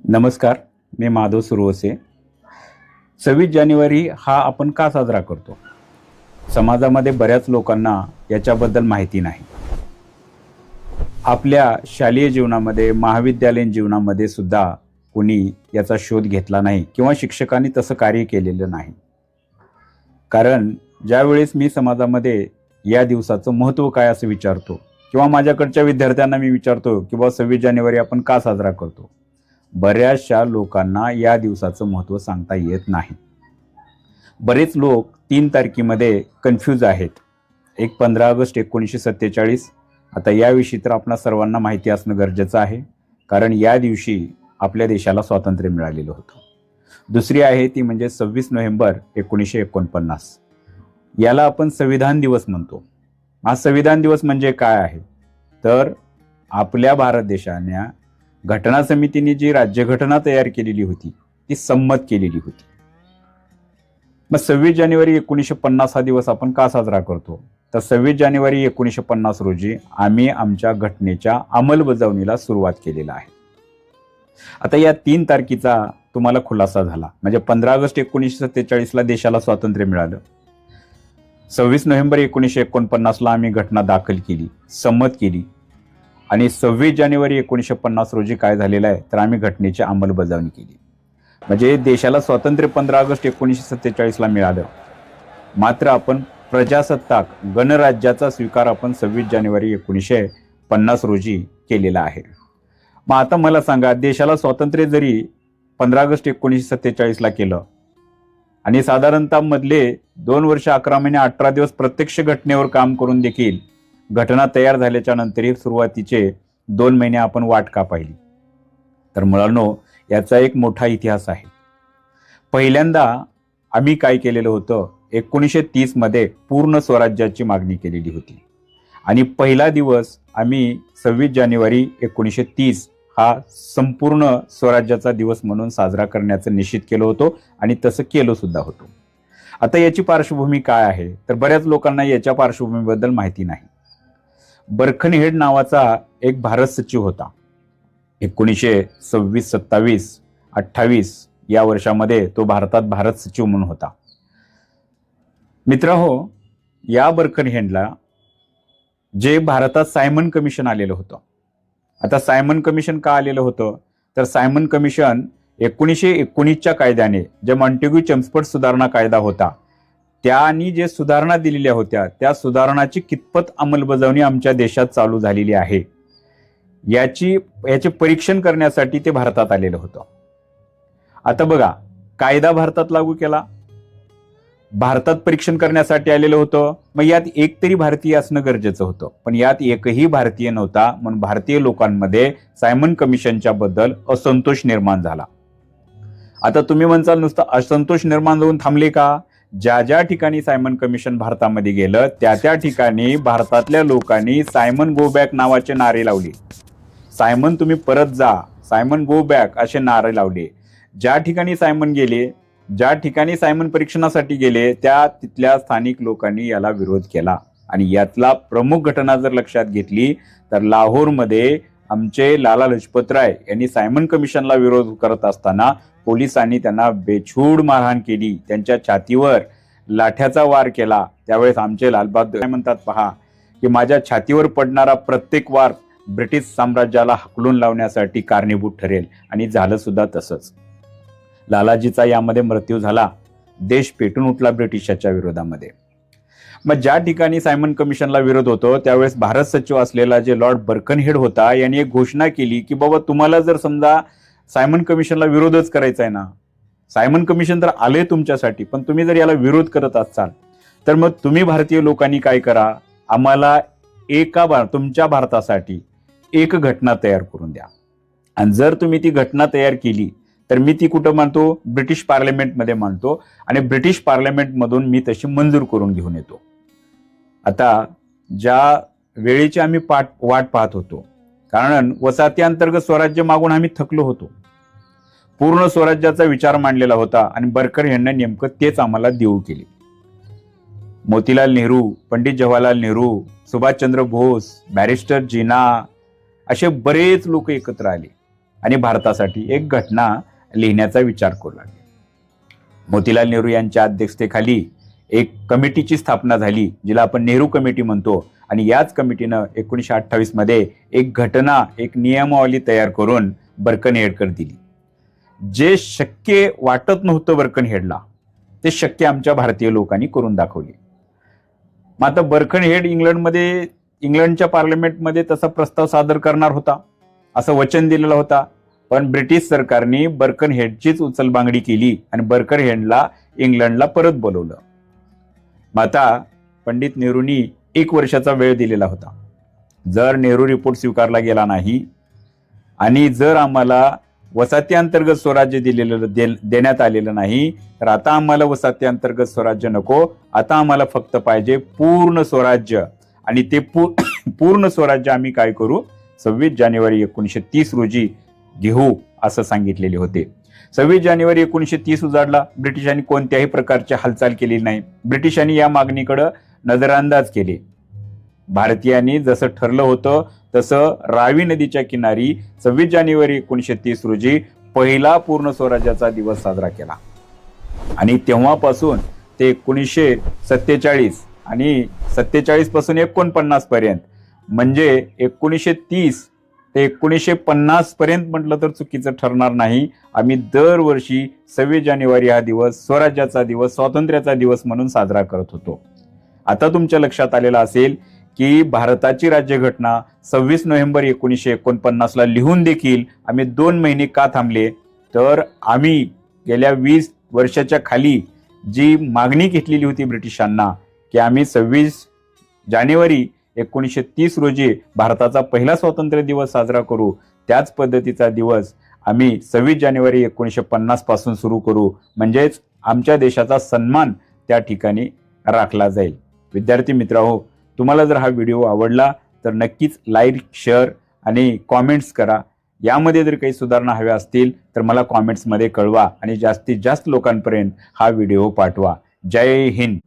नमस्कार. मी माधव सुरवसे. 26 जानेवारी हा आपण का साजरा करतो? समाजामध्ये बऱ्याच लोकांना याच्याबद्दल माहिती नाही. आपल्या शालेय जीवनामध्ये, महाविद्यालयीन जीवनामध्ये सुद्धा कोणी याचा शोध घेतला नाही किंवा शिक्षकांनी तसं कार्य केलेलं नाही. कारण ज्यावेळेस मी समाजामध्ये या दिवसाचं महत्त्व काय असं विचारतो किंवा माझ्याकडच्या विद्यार्थ्यांना मी विचारतो की बाबा 26 जानेवारी आपण का साजरा करतो, बऱ्याचशा लोकांना या दिवसाचं महत्त्व सांगता येत नाही. बरेच लोक 3 तारखेमध्ये कन्फ्यूज आहेत. एक 15 ऑगस्ट 1947. आता याविषयी तर आपणा सर्वांना माहिती असणं गरजेचं आहे, कारण या दिवशी आपल्या देशाला स्वातंत्र्य मिळालेलं होतं. दुसरी आहे ती म्हणजे 26 नोव्हेंबर 1949. याला आपण संविधान दिवस म्हणतो. हा संविधान दिवस म्हणजे काय आहे, तर आपल्या भारत देशाने घटना समितीने जी राज्यघटना तयार केलेली होती ती संमत केलेली होती. मग 26 जानेवारी 1950 हा दिवस आपण का साजरा करतो, तर 26 जानेवारी 1950 रोजी आम्ही आमच्या घटनेच्या अंमलबजावणीला सुरुवात केलेला आहे. आता या 3 तारखेचा तुम्हाला खुलासा झाला, म्हणजे 15 ऑगस्ट 1947ला देशाला स्वातंत्र्य मिळालं. 26 नोव्हेंबर 1949ला आम्ही घटना दाखल केली, संमत केली, आणि 26 जानेवारी 1950 रोजी काय झालेलं आहे, तर आम्ही घटनेची अंमलबजावणी केली. म्हणजे देशाला स्वातंत्र्य 15 ऑगस्ट 1947ला मिळालं, मात्र आपण प्रजासत्ताक गणराज्याचा स्वीकार आपण 26 जानेवारी 1950 रोजी केलेला आहे. मग आता मला सांगा, देशाला स्वातंत्र्य जरी 15 ऑगस्ट 1947ला केलं आणि साधारणतः मधले 2 वर्ष 11 महिने 18 दिवस प्रत्यक्ष घटनेवर काम करून देखील घटना तयार झाल्याच्या नंतरही सुरुवातीचे 2 महिने आपण वाट का पाहिली, तर मुलांनो याचा एक मोठा इतिहास आहे. पहिल्यांदा आम्ही काय केलेलं होतं, 1930 मध्ये पूर्ण स्वराज्याची मागणी केलेली होती आणि पहिला दिवस आम्ही 26 जानेवारी 1930 हा संपूर्ण स्वराज्याचा दिवस म्हणून साजरा करण्याचं निश्चित केलं होतं आणि तसं केलं सुद्धा होतं. आता याची पार्श्वभूमी काय आहे, तर बऱ्याच लोकांना याच्या पार्श्वभूमीबद्दल माहिती नाही. बर्खनहेड नावाचा एक भारत सचिव होता. 1926, 27, 28 या वर्षामध्ये तो भारतात भारत सचिव म्हणून होता. मित्रहो, या बर्खनहेडला जे भारतात सायमन कमिशन आलेलं होतं. आता सायमन कमिशन का आलेलं होतं, तर सायमन कमिशन 1919च्या कायद्याने, जे मॉन्टेग्यू चेम्सफोर्ड सुधारणा कायदा होता, त्यांनी जे सुधारणा दिलेल्या होत्या त्या सुधारणाची कितपत अंमलबजावणी आमच्या देशात चालू झालेली आहे याचे परीक्षण करण्यासाठी ते भारतात आलेलं होतं. आता बघा, कायदा भारतात लागू केला, भारतात परीक्षण करण्यासाठी आलेलं होतं, मग यात एक तरी भारतीय असणं गरजेचं होतं, पण यात एकही भारतीय नव्हता. म्हणून भारतीय लोकांमध्ये सायमन कमिशनच्या बद्दल असंतोष निर्माण झाला. आता तुम्ही म्हणसाल नुसतं असंतोष निर्माण होऊन थांबले का? ज्या ज्या ठिकाणी सायमन कमिशन भारतामध्ये गेलं त्या ठिकाणी भारतातल्या लोकांनी सायमन गो बॅक नावाचे नारे लावले. सायमन तुम्ही परत जा, सायमन गो बॅक असे नारे लावले. ज्या ठिकाणी सायमन गेले, ज्या ठिकाणी सायमन परीक्षणासाठी गेले, त्या तिथल्या स्थानिक लोकांनी याला विरोध केला. आणि यातला प्रमुख घटना जर लक्षात घेतली तर लाहोरमध्ये आमचे लाला लजपतराय यांनी सायमन कमिशनला विरोध करत असताना पोलिसांनी त्यांना बेछूट मारहाण केली, त्यांच्या छातीवर लाठ्याचा वार केला. त्यावेळेस आमचे लालबहादूर काय म्हणतात पहा, की माझ्या छातीवर पडणारा प्रत्येक वार ब्रिटिश साम्राज्याला हकलून लावण्यासाठी कारणीभूत ठरेल, आणि झालं सुद्धा तसंच. लालाजीचा यामध्ये मृत्यू झाला. देश पेटून उठला ब्रिटिशाच्या विरोधामध्ये. मग ज्या ठिकाणी सायमन कमिशनला विरोध होतो त्यावेळेस भारत सचिव असलेला जे लॉर्ड बर्कनहेड होता, यांनी एक घोषणा केली की बाबा तुम्हाला जर समजा सायमन कमिशनला विरोधच करायचा आहे ना, सायमन कमिशन तर आले तुमच्यासाठी, पण तुम्ही जर याला विरोध करत असाल तर मग तुम्ही भारतीय लोकांनी काय करा, आम्हाला तुमच्या भारतासाठी एक घटना तयार करून द्या. आणि जर तुम्ही ती घटना तयार केली तर मी ती कुठं मांडतो, ब्रिटिश पार्लमेंटमध्ये मांडतो, आणि ब्रिटिश पार्लमेंटमधून मी तशी मंजूर करून घेऊन येतो. आता ज्या वेळेची आम्ही वाट पाहत होतो, कारण वसाहती अंतर्गत स्वराज्य मागून आम्ही थकलो होतो, पूर्ण स्वराज्याचा विचार मांडलेला होता, आणि बर्कनहेडने नेमकं तेच आम्हाला देऊ केले. मोतीलाल नेहरू, पंडित जवाहरलाल नेहरू, सुभाषचंद्र बोस, बॅरिस्टर जिना, असे बरेच लोक एकत्र आले आणि भारतासाठी एक घटना लिहिण्याचा विचार करू लागले. मोतीलाल नेहरू यांच्या अध्यक्षतेखाली एक कमिटीची स्थापना झाली, जिला आपण नेहरू कमिटी म्हणतो. आणि याच कमिटीनं 1928 मध्ये एक घटना, एक नियमावली तयार करून बर्कनहेडकर दिली. जे शक्य वाटत नव्हतं बर्कनहेडला, ते शक्य आमच्या भारतीय लोकांनी करून दाखवले. मग आता बर्कनहेड इंग्लंडच्या पार्लमेंटमध्ये तसा प्रस्ताव सादर करणार होता असं वचन दिलेलं होता. पण ब्रिटिश सरकारने बर्कनहेडचीच उचलबांगडी केली आणि बर्कनहेडला इंग्लंडला परत बोलवलं. मग आता पंडित नेहरूंनी 1 वर्षाचा वेळ दिलेला होता. जर नेहरू रिपोर्ट स्वीकारला गेला नाही आणि जर आम्हाला वसाहती स्वराज्य देण्यात आलेलं नाही, तर आता आम्हाला वसाहती स्वराज्य नको, आता आम्हाला फक्त पाहिजे पूर्ण स्वराज्य. आणि ते पूर्ण स्वराज्य आम्ही काय करू, 26 जानेवारी 1930 रोजी घेऊ असं सांगितलेले होते. 26 जानेवारी 1930 उजाडला. ब्रिटिशांनी कोणत्याही प्रकारची हालचाल केली नाही. ब्रिटिशांनी या मागणीकडे नजरअंदाज केले. भारतीयांनी जसं ठरलं होतं तसं रावी नदीच्या किनारी 26 जानेवारी 1930 रोजी पहिला पूर्ण स्वराज्याचा दिवस साजरा केला. आणि तेव्हापासून ते 1947 आणि 47 पासून 49 पर्यंत, म्हणजे 1930 ते 1950 पर्यंत म्हटलं तर चुकीचं ठरणार नाही, आम्ही दरवर्षी 26 जानेवारी हा दिवस स्वराज्याचा दिवस, स्वातंत्र्याचा दिवस म्हणून साजरा करत होतो. आता तुमच्या लक्षात आलेलं असेल की भारताची राज्यघटना 26 नोव्हेंबर 1949 ला लिहून देखील आम्ही 2 महिने का थांबले, तर आम्ही गेल्या 20 वर्षाच्या खाली जी मागणी घेतलेली होती ब्रिटिशांना की आम्ही 26 जानेवारी 1930 रोजी भारताचा पहिला स्वातंत्र्य दिवस साजरा करू, त्याच पद्धतीचा दिवस आम्ही 26 जानेवारी 1950 पासून सुरू करू, म्हणजेच आमच्या देशाचा सन्मान त्या ठिकाणी राखला जाईल. विद्यार्थी मित्रांनो, तुम्हाला जर हा व्हिडिओ आवडला तर नक्कीच लाईक, शेअर आणि कॉमेंट्स करा. यामध्ये जर काही सुधारणा हव्या असतील तर मला कॉमेंट्समध्ये कळवा आणि जास्तीत जास्त लोकांपर्यंत हा व्हिडिओ पाठवा. जय हिंद.